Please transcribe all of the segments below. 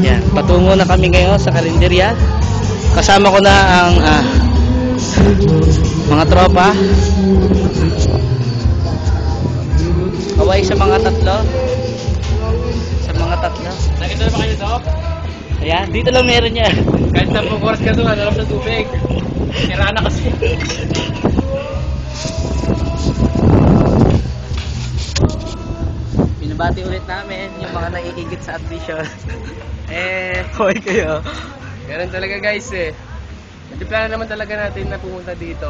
Yan, patungo na kami ngayon sa kalenderya. Kasama ko na ang mga tropa. Kaway sa mga tatlo. Sa mga tatlo. Nakita na ba kayo ito? Ayan, dito lang meron niya. Kahit 10 oras ka doon, alam sa tubig. Kira na kasi. Binabati ulit namin yung mga naiigit sa admission. Hoy kayo. Ganun talaga guys eh. Hindi plano naman talaga natin na pumunta dito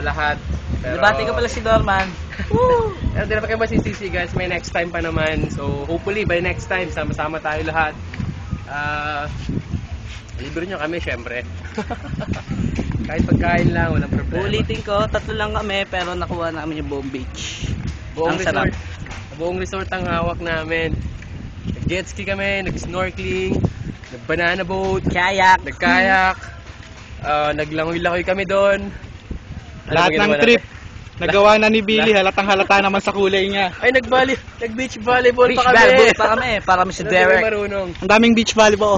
lahat. Pero Binabati ko pala si Norman. Pero hindi naman kayo masisisi guys, may next time pa naman. So hopefully by next time, sama-sama tayo lahat. Libre nyo kami syempre. Kahit pagkain lang, walang problema. Ulitin ko, 3 lang kami pero nakuha namin yung buong beach. Buong Ang sarap. Buong resort ang hawak namin. Nag-jet ski kami, nag-snorkeling, nag-banana boat, Kayak. nag-kayak, naglangoy-langoy kami doon. Lahat ng trip nagawa na ni Billy, halatang halata naman sa kulay niya. Ay, nag-beach volleyball Beach pa kami. volleyball pa kami para kami si Hindi kami Derek. marunong. Ang daming beach volleyball.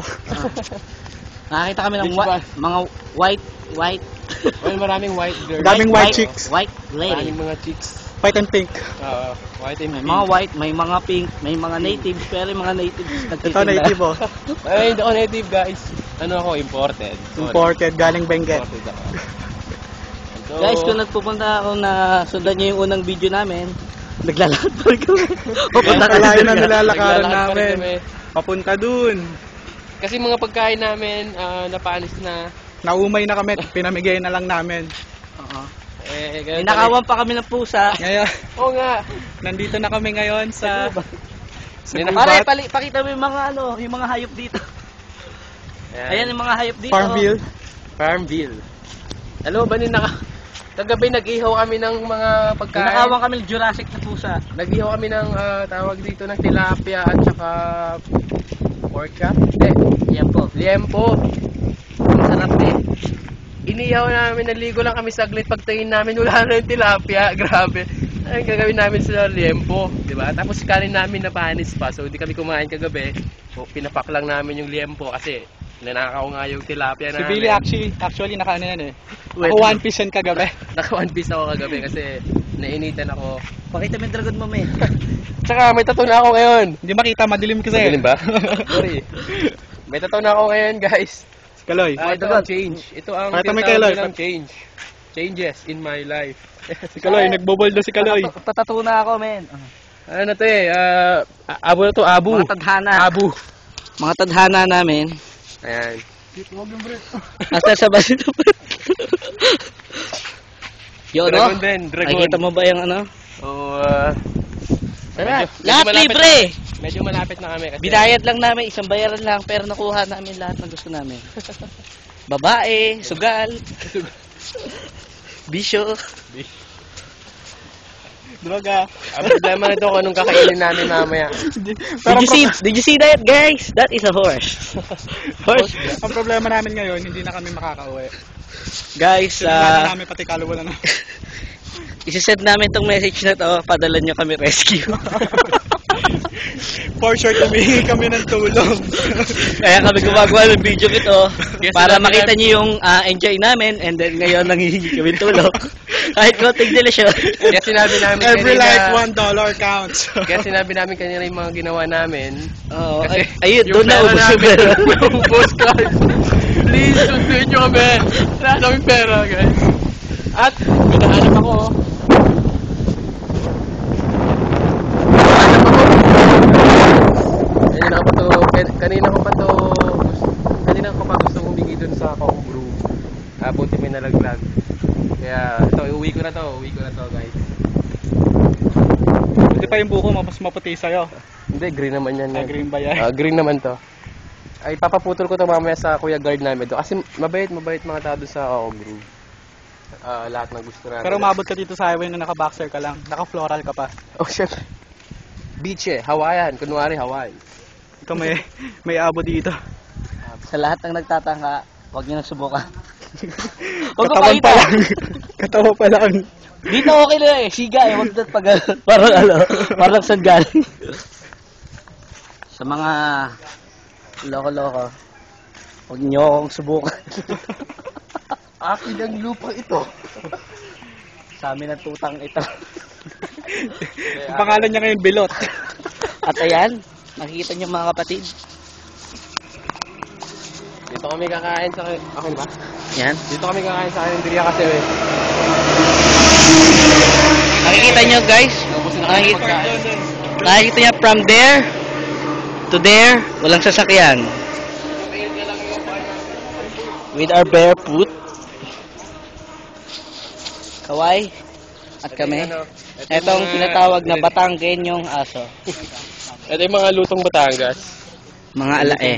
Nakakita kami ng Beach ball. mga white Well, maraming white girls. Daming white chicks. White lady. Maraming mga chicks. White and pink. White and May pink. mga white, may mga pink, may mga natives, pero yung mga natives Ito nagtitinda. native oh. Ay, hindi ako native guys. Ano ako, imported. Sorry. Imported, galing Benguet. Imported ako. So, Guys, kung nagpupunta ako na sundan niyo yung unang video namin, naglalakad pa rin kami. Pupunta Ang kalayo na kami. nilalakaran naglalakad pa rin namin. kami. Papunta dun. Kasi mga pagkain namin, napanis na. Naumay na kami, pinamigay na lang namin. Oo. Ganun Ninakawan pa kami ng pusa. Ngayon, Oo nga. nandito na kami ngayon sa Pare, pakita mo yung mga yung mga hayop dito. Ayan yung mga hayop dito. Farmville. Farmville. Alam mo ba kagabi nag-ihaw kami ng mga pagkain. Ninakawan kami ng Jurassic na pusa. Nag-ihaw kami ng tawag dito ng tilapia at saka pork chop. Hindi, Yan po. liempo. Ang sarap din. Inihaw namin, naligo lang kami saglit. Pagtingin namin, wala na yung tilapia. Grabe. Ay, gagawin namin sa liempo, di ba? Tapos kanin namin na panis pa. So, hindi kami kumain kagabi. So, pinapak lang namin yung liempo kasi nanakaw nga yung tilapia Si namin. Billy actually naka ano yan eh. Wait. Ako one piece yan kagabi. Naka one piece ako kagabi kasi nainitan ako. Pakita mo yung dragon mo, men. Tsaka may tattoo na ako ngayon. Hindi makita, madilim kasi. Madilim ba? Sorry. May tattoo na ako ngayon, guys. Kaloy. Ito ang change. Ito ang Pakita mo kay tinatawag Eloy. ng change. Changes in my life. Si Kaloy, nagbobold na si Kaloy. Patatato na ako, men. Ano na to eh? Abo na to, abo. Mga tadhana. Abo. Mga tadhana namin. Ayan. Nasa sa basit. Yo, no? Dragon din, dragon. Nakikita mo ba yung ano? So, Tara, medyo lahat malapit- libre. Medyo malapit na kami kasi. Binayad lang namin, isang bayaran lang, pero nakuha namin lahat ng gusto namin. Babae, sugal, bisyo. Droga. Ang problema nito kung anong kakainin namin mamaya. Did you see that, guys? That is a horse. Horse. Ang problema namin ngayon, hindi na kami makakauwi. Guys, Sinundan na namin pati kalawala na. isi-send namin tong message na to, padala nyo kami rescue. For sure, humihingi kami ng tulong. Kaya kami gumagawa ng video ito Yes, para sinabi makita nyo yung enjoy namin, and then ngayon nanghihingi kami ng tulong. Kahit konting delasyon. Kaya sinabi namin Every kanina, like $1 counts. kaya sinabi namin kanina yung mga ginawa namin. Oo, Kasi ayun, yung doon na pera ubos yung namin, pera. Ubos guys. Please, sunduin nyo kami. Wala kami pera guys. At, pinahanap ako. Kanina ko pa gusto humingi dun sa Kong Brew. Buti may nalaglag. Kaya ito, uwi ko na to guys. Buti pa yung buko mo, mas maputi sa'yo. Hindi, green naman yan. Green ba yan? Green naman to. Ay, papaputol ko to mamaya sa Kuya Guard namin to. Kasi mabait mga tao dun sa Kong Brew. Lahat ng gusto namin. Pero umabot ka dito sa highway na naka-boxer ka lang. Naka-floral ka pa. Oh, syempre. Beach eh, Hawaiian. Kunwari, Hawaii. Ito may abo dito. Sa lahat ng nagtatangka, huwag nyo nang subukan. Huwag Katawan pa lang. Katawan pa lang. Dito okay lang eh, siga eh, huwag doon pag parang parang saan galing. Sa mga Loko-loko. Huwag niyo akong subukan. Akin ang lupa ito. Sa amin ang tutang ito. Ang pangalan niya ngayon, Bilot. At ayan, nakikita niyo mga kapatid. Dito kami kakain sa... Okay ba? Yan. Dito kami kakain sa karinderya kasi Nakikita niyo guys. Nakikita niyo from there to there, walang sasakyan. With our barefoot. Kaway. At kami. Itong tinatawag na Batanggenyong aso. Ito yung mga lutong Batangas. Mga alae.